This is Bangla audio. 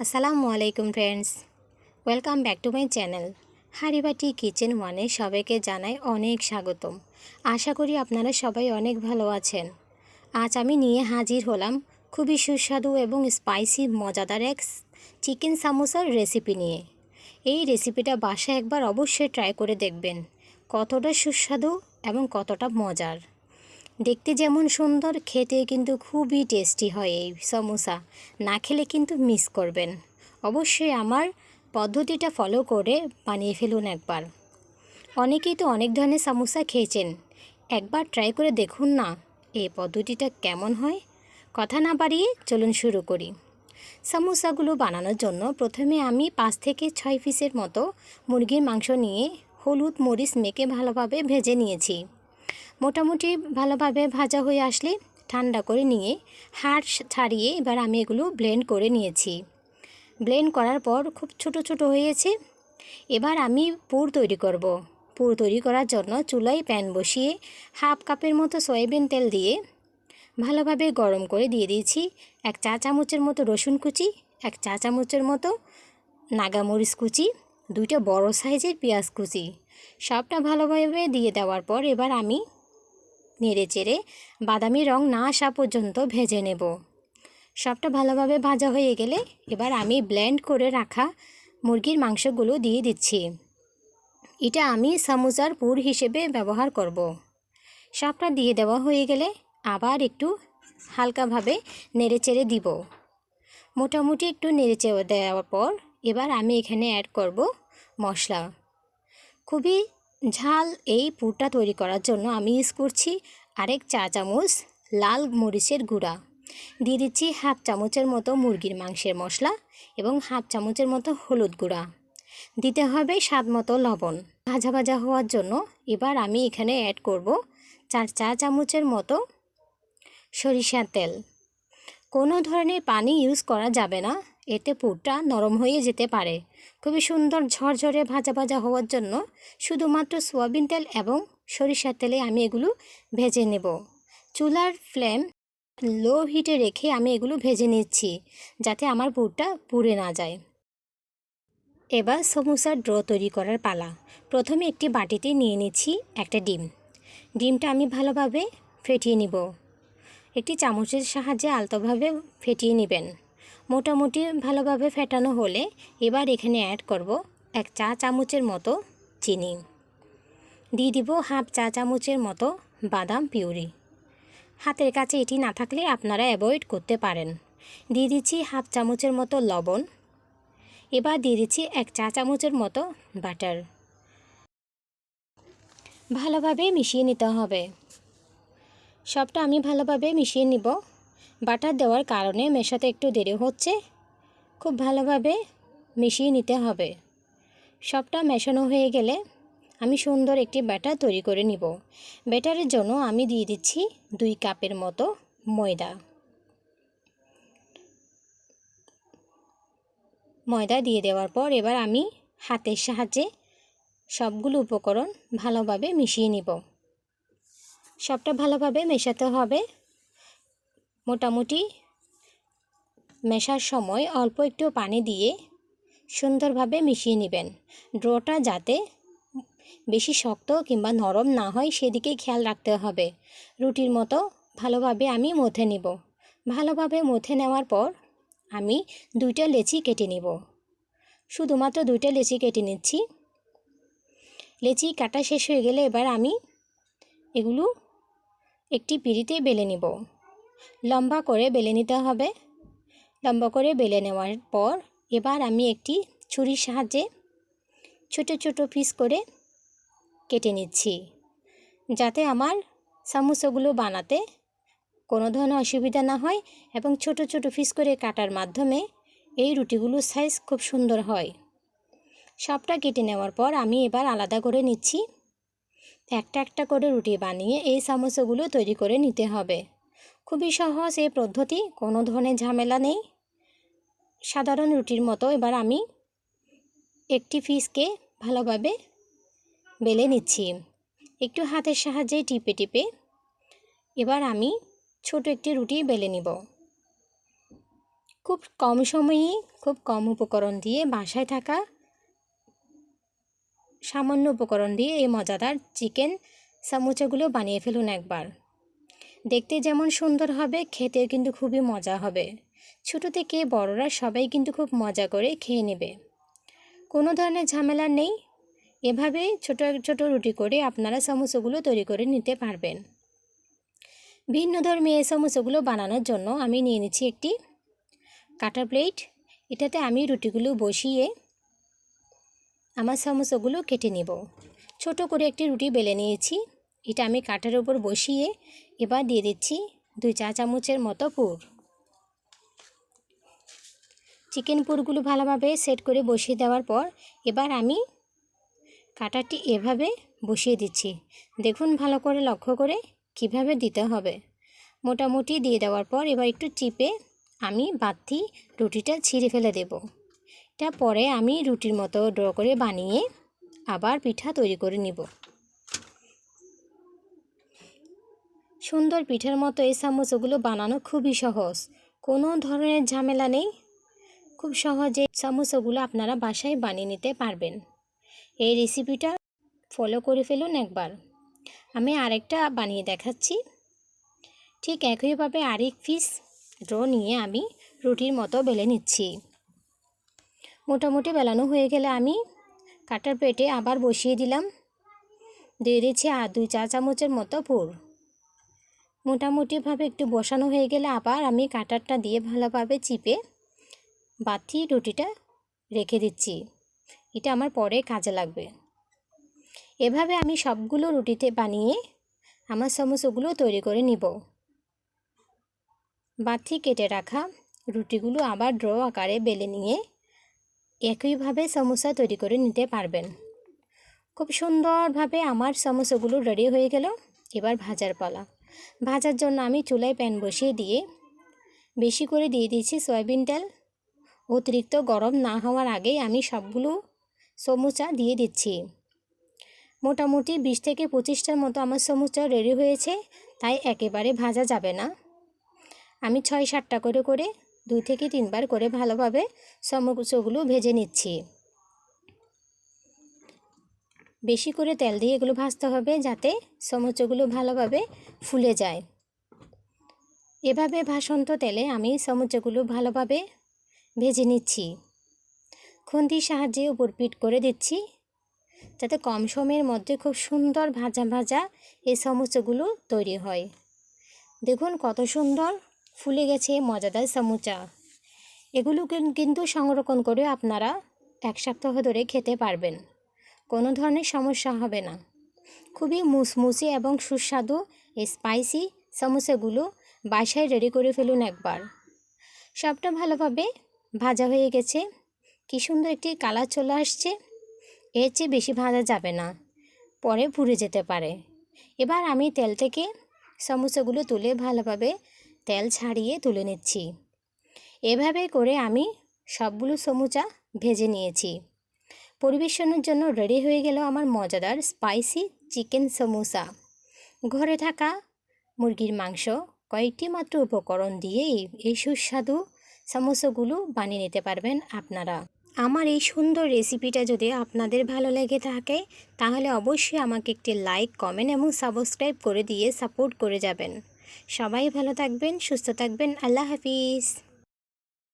আসসালামু আলাইকুম friends, welcome back to my channel Haribati kitchen ওয়ানে সবাইকে জানাই অনেক স্বাগতম। আশা করি আপনারা সবাই অনেক ভালো আছেন। আজ আমি নিয়ে হাজির হলাম খুবই সুস্বাদু এবং স্পাইসি মজাদার এক চিকেন সামোসার রেসিপি নিয়ে। এই রেসিপিটা বাসায় একবার অবশ্যই ট্রাই করে দেখবেন কতটা সুস্বাদু এবং কতটা মজার। দেখতে যেমন সুন্দর, খেতে কিন্তু খুবই টেস্টি হয় এই সমোসা। না খেলে কিন্তু মিস করবেন। অবশ্যই আমার পদ্ধতিটা ফলো করে বানিয়ে ফেলুন একবার। অনেকেই তো অনেক ধরনের সমোসা খেয়েছেন, একবার ট্রাই করে দেখুন না এই পদ্ধতিটা কেমন হয়। কথা না বাড়িয়ে চলুন শুরু করি। সমোসাগুলো বানানোর জন্য প্রথমে আমি 5 থেকে 6 পিসের মতো মুরগির মাংস নিয়ে হলুদ মরিচ মেখে ভালোভাবে ভেজে নিয়েছি। মোটামুটি ভালোভাবে ভাজা হয়ে আসলে ঠান্ডা করে নিয়ে হাড় ছাড়িয়ে এবার আমি এগুলো ব্লেন্ড করে নিয়েছি। ব্লেন্ড করার পর খুব ছোট ছোট হয়েছে। এবার আমি পুর তৈরি করব। পুর তৈরি করার জন্য চুলায় প্যান বসিয়ে হাফ কাপের মতো সয়াবিন তেল দিয়ে ভালোভাবে গরম করে দিয়ে দিয়েছি 1 চা চামচের মতো রসুন কুচি, 1 চা চামচের মতো নাগামরিচ কুচি, 2টা বড় সাইজের পেঁয়াজ কুচি। সবটা ভালোভাবে দিয়ে দেওয়ার পর এবার আমি নেড়ে চেড়ে বাদামি রং না আসা পর্যন্ত ভেজে নেব। সবটা ভালোভাবে ভাজা হয়ে গেলে এবার আমি ব্লেন্ড করে রাখা মুরগির মাংসগুলো দিয়ে দিচ্ছি। এটা আমি সমোসার পুর হিসেবে ব্যবহার করব। সবটা দিয়ে দেওয়া হয়ে গেলে আবার একটু হালকাভাবে নেড়ে চেড়ে দিব। মোটামুটি একটু নেড়ে চেড়ে দেওয়ার পর এবার আমি এখানে অ্যাড করব মশলা। খুবই ঝাল এই পুরটা তৈরি করার জন্য আমি ইউজ করছি 1 চা চামচ লাল মরিচের গুঁড়া, দিয়ে দিচ্ছি হাফ চামচের মতো মুরগির মাংসের মশলা এবং হাফ চামচের মতো হলুদ গুঁড়া, দিতে হবে স্বাদ মতো লবণ। ভাজা ভাজা হওয়ার জন্য এবার আমি এখানে অ্যাড করব 4 চা চামচের মতো সরিষার তেল। কোনো ধরনের পানি ইউজ করা যাবে না, এতে পুরটা নরম হয়ে যেতে পারে। খুবই সুন্দর ঝরঝরে ভাজা ভাজা হওয়ার জন্য শুধুমাত্র সয়াবিন তেল এবং সরিষার তেলে আমি এগুলো ভেজে নেব। চুলার ফ্লেম লো হিটে রেখে আমি এগুলো ভেজে নিচ্ছি যাতে আমার পুরটা পুড়ে না যায়। এবার সমোসার ডো তৈরি করার পালা। প্রথমে একটি বাটিতে নিয়ে নিচ্ছি একটা ডিম। ডিমটা আমি ভালোভাবে ফেটিয়ে নিব। একটি চামচের সাহায্যে আলতোভাবে ফেটিয়ে নেবেন। মোটামুটি ভালোভাবে ফেটানো হলে এবার এখানে অ্যাড করব 1 চা চামচের মতো চিনি, দিয়ে দিব হাফ চা চামচের মতো বাদাম পিউরি। হাতের কাছে এটি না থাকলে আপনারা অ্যাভয়েড করতে পারেন। দিয়ে দিচ্ছি হাফ চামচের মতো লবণ। এবার দিয়ে দিচ্ছি 1 চা চামচের মতো বাটার। ভালোভাবে মিশিয়ে নিতে হবে। সবটা আমি ভালোভাবে মিশিয়ে নিব। বাটার দেওয়ার কারণে মেশাতে একটু দেরি হচ্ছে, খুব ভালোভাবে মিশিয়ে নিতে হবে। সবটা মেশানো হয়ে গেলে আমি সুন্দর একটি ব্যাটার তৈরি করে নিব। ব্যাটারের জন্য আমি দিয়ে দিচ্ছি 2 কাপের মতো ময়দা। ময়দা দিয়ে দেওয়ার পর এবার আমি হাতের সাহায্যে সবগুলো উপকরণ ভালোভাবে মিশিয়ে নিব। সবটা ভালোভাবে মেশাতে হবে। মোটামুটি মেশার সময় অল্প একটু পানি দিয়ে সুন্দরভাবে মিশিয়ে নেবেন। ডোটা যাতে বেশি শক্ত কিংবা নরম না হয় সেদিকে খেয়াল রাখতে হবে। রুটির মতো ভালোভাবে আমি মথে নিব। ভালোভাবে মথে নেওয়ার পর আমি 2টা লেচি কেটে নিব। শুধুমাত্র 2টা লেচি কেটে নিচ্ছি। লেচি কাটা শেষ হয়ে গেলে এবার আমি এগুলো একটি পিঁড়িতে বেলে নিব। লম্বা করে বেলে নিতে হবে। লম্বা করে বেলে নেওয়ার পর এবার আমি একটি ছুরির সাহায্যে ছোট ছোট পিস করে কেটে নিচ্ছি, যাতে আমার সমোসাগুলো বানাতে কোনো ধরনের অসুবিধা না হয় এবং ছোট ছোট পিস করে কাটার মাধ্যমে এই রুটিগুলোর সাইজ খুব সুন্দর হয়। সবটা কেটে নেওয়ার পর আমি এবার আলাদা করে নিচ্ছি। একটা একটা করে রুটি বানিয়ে এই সমোসাগুলো তৈরি করে নিতে হবে। খুবই সহজ এই পদ্ধতি, কোনো ধরনের ঝামেলা নেই। সাধারণ রুটির মতো এবার আমি একটি পিসকে ভালোভাবে বেলে নিচ্ছি। একটু হাতের সাহায্যে টিপে টিপে এবার আমি ছোট একটি রুটি বেলে নিব। খুব কম সময়েই খুব কম উপকরণ দিয়ে বাসায় থাকা সামান্য উপকরণ দিয়ে এই মজাদার চিকেন সমুচাগুলো বানিয়ে ফেলুন একবার। দেখতে যেমন সুন্দর হবে, খেতেও কিন্তু খুবই মজা হবে। ছোট থেকে বড়রা সবাই কিন্তু খুব মজা করে খেয়ে নেবে। কোনো ধরনের ঝামেলা নেই। এভাবে ছোট ছোট রুটি করে আপনারা সমোসাগুলো তৈরি করে নিতে পারবেন। ভিন্ন ধর্মী এই সমোসাগুলো বানানোর জন্য আমি নিয়ে নিচ্ছি একটি কাটা প্লেট। এটাতে আমি রুটিগুলো বসিয়ে আমার সমোসাগুলো কেটে নেব। ছোট করে একটি রুটি বেলে নিয়েছি। এটা আমি কাঠের উপর বসিয়ে এবার দিয়ে দিচ্ছি 2 চা চামচের মতো পুর। চিকেন পুরগুলো ভালোভাবে সেট করে বসিয়ে দেওয়ার পর এবার আমি কাটারটি এভাবে বসিয়ে দিচ্ছি। দেখুন ভালো করে লক্ষ্য করে কিভাবে দিতে হবে। মোটামুটি দিয়ে দেওয়ার পর এবার একটু চিপে আমি বাড়তি রুটিটা ছিঁড়ে ফেলে দেব। এটা পরে আমি রুটির মতো ড্র করে বানিয়ে আবার পিঠা তৈরি করে নিব। সুন্দর পিঠার মতো এই সমোসাগুলো বানানো খুবই সহজ, কোনো ধরনের ঝামেলা নেই। খুব সহজে সমোসাগুলো আপনারা বাসায় বানিয়ে নিতে পারবেন। এই রেসিপিটা ফলো করে ফেলুন একবার। আমি আরেকটা বানিয়ে দেখাচ্ছি। ঠিক একইভাবে আরেক পিস ড্র নিয়ে আমি রুটির মতো বেলে নিচ্ছি। মোটামুটি বেলানো হয়ে গেলে আমি কাটার প্লেটে আবার বসিয়ে দিলাম। দিয়ে দিচ্ছি 2 চা চামচের মতো পুর। মোটামুটিভাবে একটু বসানো হয়ে গেলে আবার আমি কাটারটা দিয়ে ভালোভাবে চিপে বাতি রুটিটা রেখে দিচ্ছি। এটা আমার পরে কাজে লাগবে। এভাবে আমি সবগুলো রুটিতে বানিয়ে আমার সমোসাগুলো তৈরি করে নিব। বাতি কেটে রাখা রুটিগুলো আবার ড্র আকারে বেলে নিয়ে একইভাবে সমোসা তৈরি করে নিতে পারবেন। খুব সুন্দরভাবে আমার সমোসাগুলো রেডি হয়ে গেল। এবার ভাজার পালা। ভাজার জন্য আমি চুলায় প্যান বসিয়ে দিয়ে বেশি করে দিয়ে দিয়েছি সয়াবিন তেল। অতিরিক্ত গরম না হওয়ার আগেই আমি সবগুলো সমোসা দিয়ে দিচ্ছি। মোটামুটি 20 থেকে 25টার মতো আমার সমোসা রেডি হয়েছে, তাই একেবারে ভাজা যাবে না। আমি 6-7টা করে 2 থেকে 3 বার করে ভালোভাবে সমোসাগুলো ভেজে নিচ্ছি। বেশি করে তেল দিয়ে এগুলো ভাজতে হবে যাতে সমোসাগুলো ভালোভাবে ফুলে যায়। এভাবে ভাসন্ত তেলে আমি সমোসাগুলো ভালোভাবে ভেজে নিচ্ছি। খুন্তির সাহায্যে উপর পিঠ করে দিচ্ছি যাতে কম সময়ের মধ্যে খুব সুন্দর ভাজা ভাজা এই সমোসাগুলো তৈরি হয়। দেখুন কত সুন্দর ফুলে গেছে মজাদার সমোসা। এগুলো কিন্তু সংরক্ষণ করে আপনারা 1 সপ্তাহ ধরে খেতে পারবেন, কোনো ধরনের সমস্যা হবে না। খুবই মুসমুসে এবং সুস্বাদু এই স্পাইসি সমোসাগুলো বাসায় রেডি করে ফেলুন একবার। সবটা ভালোভাবে ভাজা হয়ে গেছে। কি সুন্দর একটি কালার চলে আসছে। এর চেয়ে বেশি ভাজা যাবে না, পরে পুড়ে যেতে পারে। এবার আমি তেল থেকে সমোসাগুলো তুলে ভালোভাবে তেল ছাড়িয়ে তুলে নিচ্ছি। এভাবে করে আমি সবগুলো সমোসা ভেজে নিয়েছি। পরিবেশনের জন্য রেডি হয়ে গেল আমার মজাদার স্পাইসি চিকেন সমোসা। ঘরে থাকা মুরগির মাংস, কয়েকটি মাত্র উপকরণ দিয়েই এই সুস্বাদু সমোসাগুলো বানিয়ে নিতে পারবেন আপনারা। আমার এই সুন্দর রেসিপিটা যদি আপনাদের ভালো লেগে থাকে তাহলে অবশ্যই আমাকে একটি লাইক, কমেন্ট এবং সাবস্ক্রাইব করে দিয়ে সাপোর্ট করে যাবেন। সবাই ভালো থাকবেন, সুস্থ থাকবেন। আল্লাহ হাফিজ।